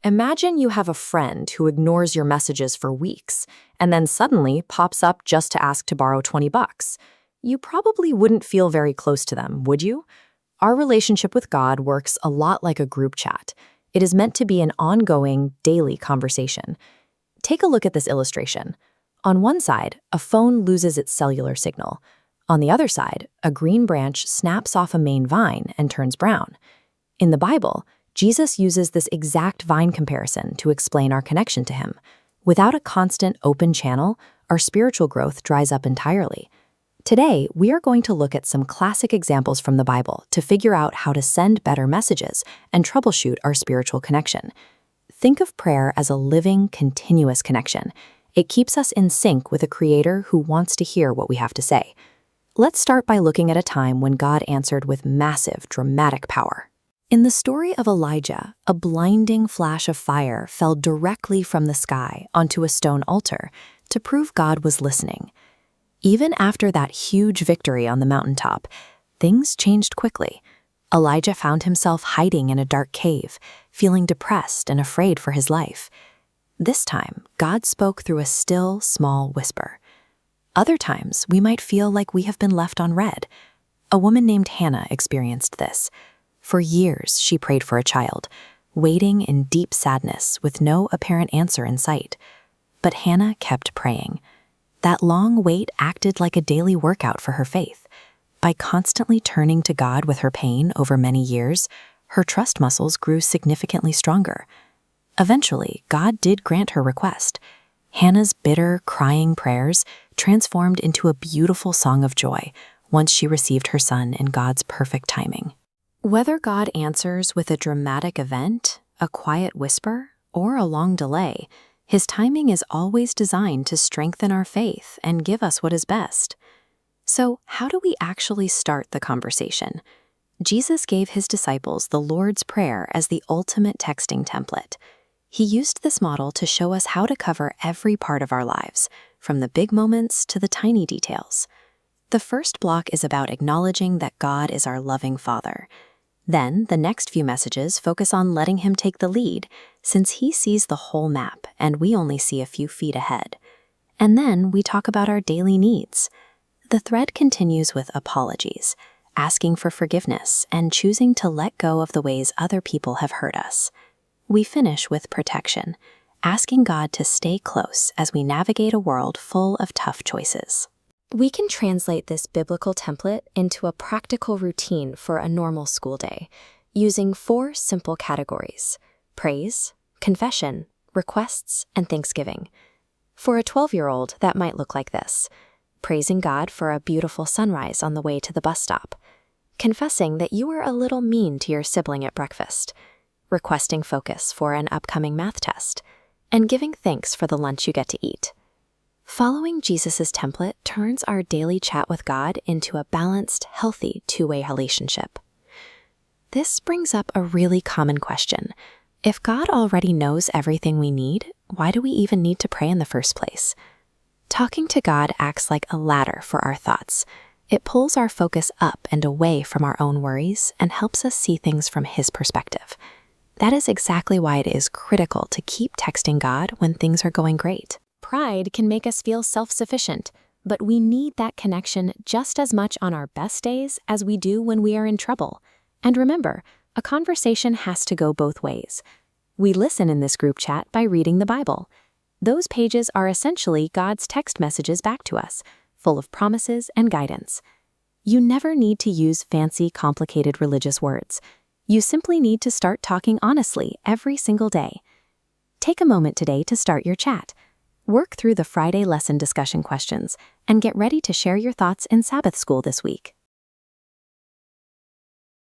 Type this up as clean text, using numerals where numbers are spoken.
Imagine you have a friend who ignores your messages for weeks and then suddenly pops up just to ask to borrow 20 bucks. You probably wouldn't feel very close to them, would you? Our relationship with God works a lot like a group chat. It is meant to be an ongoing, daily conversation. Take a look at this illustration. On one side, a phone loses its cellular signal. On the other side, a green branch snaps off a main vine and turns brown. In the Bible, Jesus uses this exact vine comparison to explain our connection to him. Without a constant open channel, our spiritual growth dries up entirely. Today, we are going to look at some classic examples from the Bible to figure out how to send better messages and troubleshoot our spiritual connection. Think of prayer as a living, continuous connection. It keeps us in sync with a Creator who wants to hear what we have to say. Let's start by looking at a time when God answered with massive, dramatic power. In the story of Elijah, a blinding flash of fire fell directly from the sky onto a stone altar to prove God was listening. Even after that huge victory on the mountaintop, things changed quickly. Elijah found himself hiding in a dark cave, feeling depressed and afraid for his life. This time, God spoke through a still, small whisper. Other times, we might feel like we have been left on red. A woman named Hannah experienced this. For years, she prayed for a child, waiting in deep sadness with no apparent answer in sight. But Hannah kept praying. That long wait acted like a daily workout for her faith. By constantly turning to God with her pain over many years, her trust muscles grew significantly stronger. Eventually, God did grant her request. Hannah's bitter, crying prayers transformed into a beautiful song of joy once she received her son in God's perfect timing. Whether God answers with a dramatic event, a quiet whisper, or a long delay, his timing is always designed to strengthen our faith and give us what is best. So, how do we actually start the conversation? Jesus gave his disciples the Lord's Prayer as the ultimate texting template. He used this model to show us how to cover every part of our lives, from the big moments to the tiny details. The first block is about acknowledging that God is our loving Father. Then, the next few messages focus on letting him take the lead, since he sees the whole map and we only see a few feet ahead. And then we talk about our daily needs. The thread continues with apologies, asking for forgiveness and choosing to let go of the ways other people have hurt us. We finish with protection, asking God to stay close as we navigate a world full of tough choices. We can translate this biblical template into a practical routine for a normal school day, using 4 simple categories: praise, confession, requests, and thanksgiving. For a 12-year-old, that might look like this: praising God for a beautiful sunrise on the way to the bus stop, confessing that you were a little mean to your sibling at breakfast, requesting focus for an upcoming math test, and giving thanks for the lunch you get to eat. Following Jesus' template turns our daily chat with God into a balanced, healthy, two-way relationship. This brings up a really common question. If God already knows everything we need, why do we even need to pray in the first place? Talking to God acts like a ladder for our thoughts. It pulls our focus up and away from our own worries and helps us see things from his perspective. That is exactly why it is critical to keep texting God when things are going great. Pride can make us feel self-sufficient, but we need that connection just as much on our best days as we do when we are in trouble. And remember, a conversation has to go both ways. We listen in this group chat by reading the Bible. Those pages are essentially God's text messages back to us, full of promises and guidance. You never need to use fancy, complicated religious words. You simply need to start talking honestly every single day. Take a moment today to start your chat. Work through the Friday lesson discussion questions and get ready to share your thoughts in Sabbath School this week.